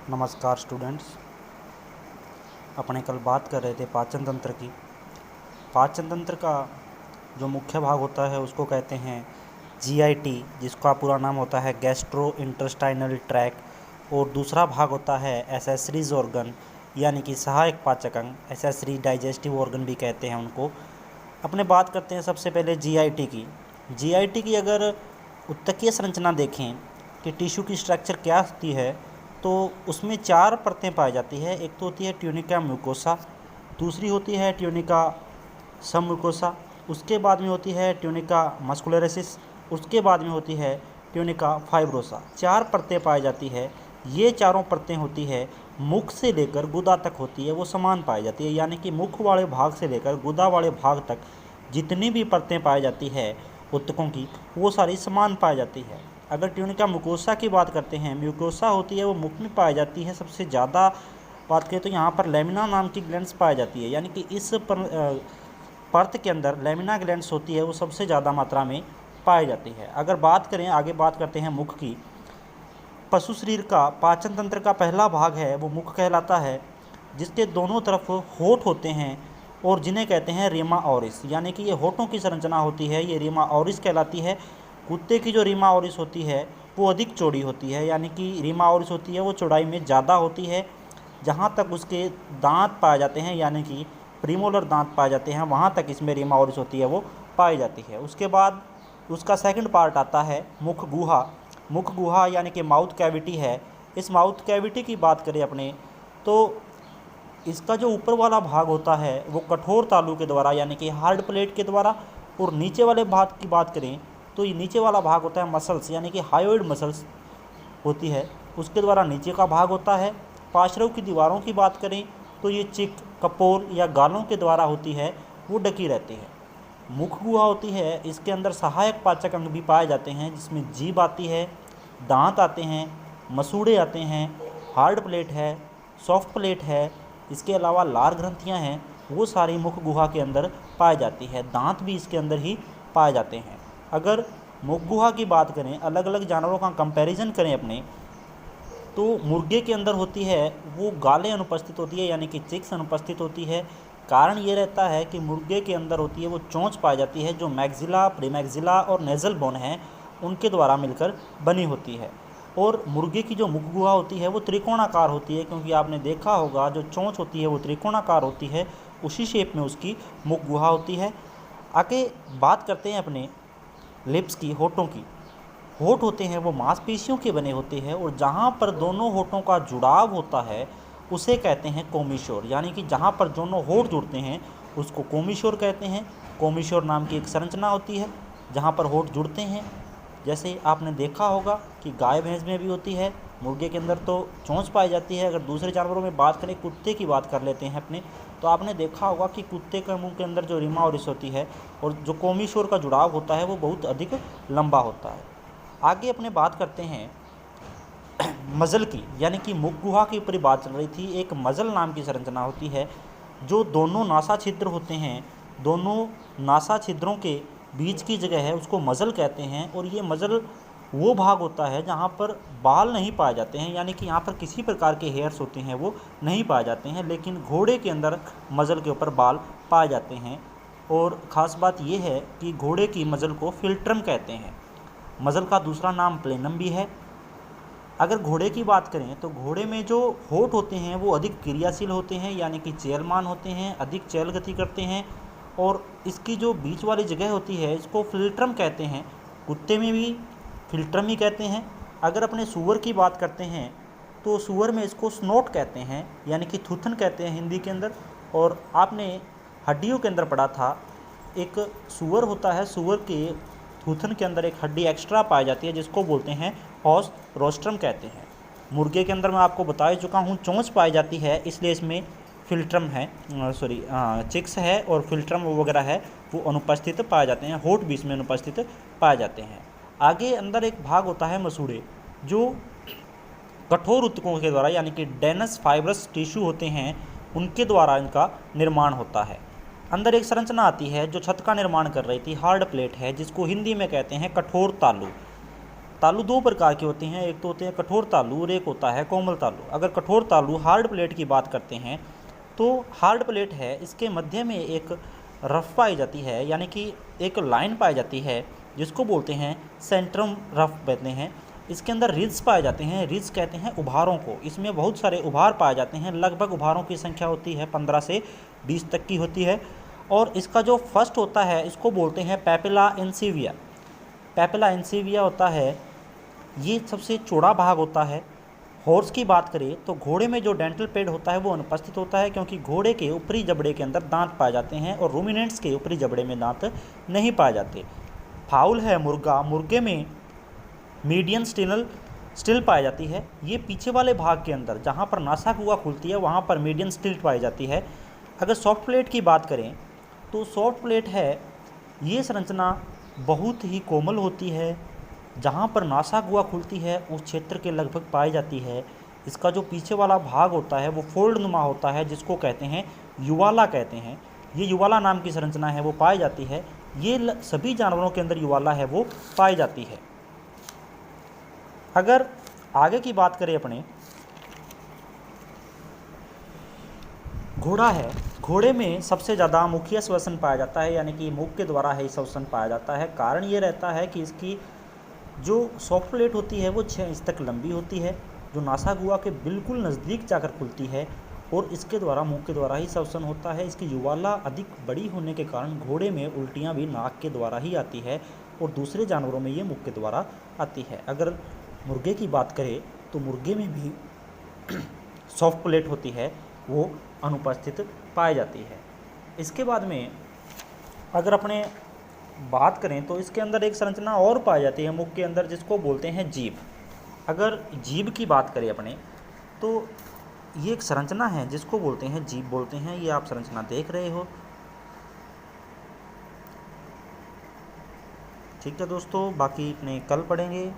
नमस्कार स्टूडेंट्स। अपने कल बात कर रहे थे पाचन तंत्र की। पाचन तंत्र का जो मुख्य भाग होता है उसको कहते हैं जीआईटी, जिसका पूरा नाम होता है गैस्ट्रो इंटेस्टाइनल ट्रैक्ट, और दूसरा भाग होता है एसेसरीज ऑर्गन यानी कि सहायक पाचक अंग, एसेसरी डाइजेस्टिव ऑर्गन भी कहते हैं उनको। अपने बात करते हैं सबसे पहले जीआईटी की। जीआईटी की अगर उत्तकीय संरचना देखें कि टिश्यू की स्ट्रक्चर क्या होती है, तो उसमें 4 परतें पाई जाती है। एक तो होती है ट्यूनिका म्यूकोसा, दूसरी होती है ट्यूनिका सबम्यूकोसा, उसके बाद में होती है ट्यूनिका मस्कुलरेसिस, उसके बाद में होती है ट्यूनिका फाइब्रोसा। 4 परतें पाई जाती है। ये चारों परतें होती है मुख से लेकर गुदा तक होती है, वो समान पाई जाती है। यानी कि मुख वाले भाग से लेकर गुदा वाले भाग तक जितनी भी परतें पाई जाती है ऊतकों की, वो सारी समान पाई जाती है। अगर ट्यूनिका म्यूकोसा की बात करते हैं, म्यूकोसा होती है वो मुख में पाई जाती है। सबसे ज़्यादा बात करें तो यहाँ पर लेमिना नाम की ग्लैंड्स पाई जाती है, यानी कि इस परत के अंदर लेमिना ग्लैंड्स होती है, वो सबसे ज़्यादा मात्रा में पाई जाती है। अगर बात करें, आगे बात करते हैं मुख की। पशु शरीर का पाचन तंत्र का पहला भाग है वो मुख कहलाता है, जिसके दोनों तरफ होठ होते हैं और जिन्हें कहते हैं रीमा ऑरिस, यानी कि ये होठों की संरचना होती है, ये रीमा ऑरिस कहलाती है। कुत्ते की जो रीमा ऑरिस होती है वो अधिक चौड़ी होती है, यानी कि रीमा ऑरिस होती है वो चौड़ाई में ज़्यादा होती है। जहाँ तक उसके दांत पाए जाते हैं, यानी कि प्रीमोलर दांत पाए जाते हैं, वहाँ तक इसमें रीमा ऑरिस होती है वो पाई जाती है। उसके बाद उसका सेकंड पार्ट आता है मुख गुहा। मुख गुहा यानी कि माउथ कैविटी है। इस माउथ कैविटी की बात करें अपने, तो इसका जो ऊपर वाला भाग होता है वो कठोर तालू के द्वारा, यानी कि हार्ड प्लेट के द्वारा, और नीचे वाले भाग की बात करें तो ये नीचे वाला भाग होता है मसल्स, यानी कि हायोइड मसल्स होती है, उसके द्वारा नीचे का भाग होता है। पार्श्व की दीवारों की बात करें तो ये चिक, कपोल या गालों के द्वारा होती है, वो ढकी रहती है। मुख गुहा होती है, इसके अंदर सहायक पाचक अंग भी पाए जाते हैं, जिसमें जीभ आती है, दांत आते हैं, मसूड़े आते हैं, हार्ड प्लेट है, सॉफ्ट प्लेट है, इसके अलावा लार ग्रंथियां हैं, वो सारी मुख गुहा के अंदर पाई जाती है। दांत भी इसके अंदर ही पाए जाते हैं। अगर मुख गुहा की बात करें, अलग अलग जानवरों का कंपैरिजन करें अपने, तो मुर्गे के अंदर होती है वो गालें अनुपस्थित होती है, यानी कि चिक्स अनुपस्थित होती है। कारण ये रहता है कि मुर्गे के अंदर होती है वो चोंच पाई जाती है, जो मैक्सिला, प्रीमैक्सिला और नेज़ल बोन है उनके द्वारा मिलकर बनी होती है। और मुर्गे की जो मुख गुहा होती है वो त्रिकोणाकार होती है, क्योंकि आपने देखा होगा जो चोंच होती है वो त्रिकोणाकार होती है, उसी शेप में उसकी मुख गुहा होती है। आगे बात करते हैं अपने लिप्स की, होठों की। होठ होते हैं वो मांसपेशियों के बने होते हैं, और जहाँ पर दोनों होठों का जुड़ाव होता है उसे कहते हैं कोमिशोर, यानी कि जहाँ पर दोनों होठ जुड़ते हैं उसको कोमिशोर कहते हैं। कोमिशोर नाम की एक संरचना होती है जहाँ पर होठ जुड़ते हैं। जैसे आपने देखा होगा कि गाय भैंस में भी होती है, मुर्गे के अंदर तो चोंच पाई जाती है। अगर दूसरे जानवरों में बात करें, कुत्ते की बात कर लेते हैं अपने, तो आपने देखा होगा कि कुत्ते के मुंह के अंदर जो रीमा ऑरिस होती है और जो कोमिशोर का जुड़ाव होता है वो बहुत अधिक लंबा होता है। आगे अपने बात करते हैं मज़ल की, यानी कि मुख गुहा के ऊपर ही बात चल रही थी। एक मज़ल नाम की संरचना होती है, जो दोनों नासा छिद्र होते हैं, दोनों नासा छिद्रों के बीच की जगह है, उसको मज़ल कहते हैं। और ये मज़ल वो भाग होता है जहाँ पर बाल नहीं पाए जाते हैं, यानी कि यहाँ पर किसी प्रकार के हेयर्स होते हैं वो नहीं पाए जाते हैं, लेकिन घोड़े के अंदर मज़ल के ऊपर बाल पाए जाते हैं। और ख़ास बात यह है कि घोड़े की मज़ल को फिल्ट्रम कहते हैं। मज़ल का दूसरा नाम प्लेनम भी है। अगर घोड़े की बात करें तो घोड़े में जो होठ होते हैं वो अधिक क्रियाशील होते हैं, यानी कि चेलमान होते हैं, अधिक चैल गति करते हैं, और इसकी जो बीच वाली जगह होती है इसको फिल्ट्रम कहते हैं। कुत्ते में भी फिल्ट्रम ही कहते हैं। अगर अपने सूअर की बात करते हैं तो सूअर में इसको स्नोट कहते हैं, यानी कि थूथन कहते हैं हिंदी के अंदर। और आपने हड्डियों के अंदर पढ़ा था, एक सूअर होता है, सूअर के थूथन के अंदर एक हड्डी एक्स्ट्रा पाई जाती है जिसको बोलते हैं ऑस रोस्ट्रम कहते हैं। मुर्गे के अंदर मैं आपको बता चुका हूँ चोंच पाई जाती है, इसलिए इसमें फिल्ट्रम है, चिक्स है और फिल्ट्रम वगैरह है वो अनुपस्थित पाए जाते हैं। होठ भी इसमें अनुपस्थित पाए जाते हैं। आगे अंदर एक भाग होता है मसूड़े, जो कठोर ऊतकों के द्वारा, यानी कि डेनस फाइब्रस टिश्यू होते हैं, उनके द्वारा इनका निर्माण होता है। अंदर एक संरचना आती है जो छत का निर्माण कर रही थी, हार्ड प्लेट है, जिसको हिंदी में कहते हैं कठोर तालू। तालु दो प्रकार के होते हैं, एक तो होते हैं कठोर तालु और एक होता है कोमल तालु। अगर कठोर तालु हार्ड प्लेट की बात करते हैं तो हार्ड प्लेट है, इसके मध्य में एक रफ पाई जाती है, यानी कि एक लाइन पाई जाती है जिसको बोलते हैं सेंट्रम रफ कहते हैं। इसके अंदर रिज पाए जाते हैं, रिज कहते हैं उभारों को। इसमें बहुत सारे उभार पाए जाते हैं, लगभग उभारों की संख्या होती है 15 से 20 तक की होती है। और इसका जो फर्स्ट होता है इसको बोलते हैं पैपिला इंसिविया। पैपिला इंसिविया होता है, ये सबसे चौड़ा भाग होता है। हॉर्स की बात करें तो घोड़े में जो डेंटल पैड होता है वो अनुपस्थित होता है, क्योंकि घोड़े के ऊपरी जबड़े के अंदर दांत पाए जाते हैं और रूमिनेंट्स के ऊपरी जबड़े में दांत नहीं पाए जाते। फाउल है मुर्गा, मुर्गे में मीडियन स्टिल पाई जाती है। ये पीछे वाले भाग के अंदर जहाँ पर नासा कुआ खुलती है वहाँ पर मीडियन स्टिल पाई जाती है। अगर सॉफ्ट प्लेट की बात करें तो सॉफ्ट प्लेट है, ये संरचना बहुत ही कोमल होती है, जहाँ पर नासा कुआ खुलती है उस क्षेत्र के लगभग पाई जाती है। इसका जो पीछे वाला भाग होता है वो फोल्ड नुमा होता है, जिसको कहते हैं युवाला कहते हैं। ये युवाला नाम की संरचना है वो पाई जाती है। ये सभी जानवरों के अंदर युवाला है वो पाई जाती है। अगर आगे की बात करें अपने घोड़ा है, घोड़े में सबसे ज़्यादा मुखीय श्वसन पाया जाता है, यानी कि मुख के द्वारा ही श्वसन पाया जाता है। कारण ये रहता है कि इसकी जो सॉफ्ट प्लेट होती है वो 6 इंच तक लंबी होती है, जो नासा गुआ के बिल्कुल नज़दीक जाकर खुलती है और इसके द्वारा मुख के द्वारा ही श्वसन होता है। इसकी युवाला अधिक बड़ी होने के कारण घोड़े में उल्टियाँ भी नाक के द्वारा ही आती है और दूसरे जानवरों में ये मुख के द्वारा आती है। अगर मुर्गे की बात करें तो मुर्गे में भी सॉफ्ट प्लेट होती है वो अनुपस्थित पाई जाती है। इसके बाद में अगर अपने बात करें तो इसके अंदर एक संरचना और पाई जाती है मुख के अंदर, जिसको बोलते हैं जीभ। अगर जीभ की बात करें अपने तो ये एक संरचना है जिसको बोलते हैं जीभ बोलते हैं। ये आप संरचना देख रहे हो। ठीक है दोस्तों, बाकी अपने कल पढ़ेंगे।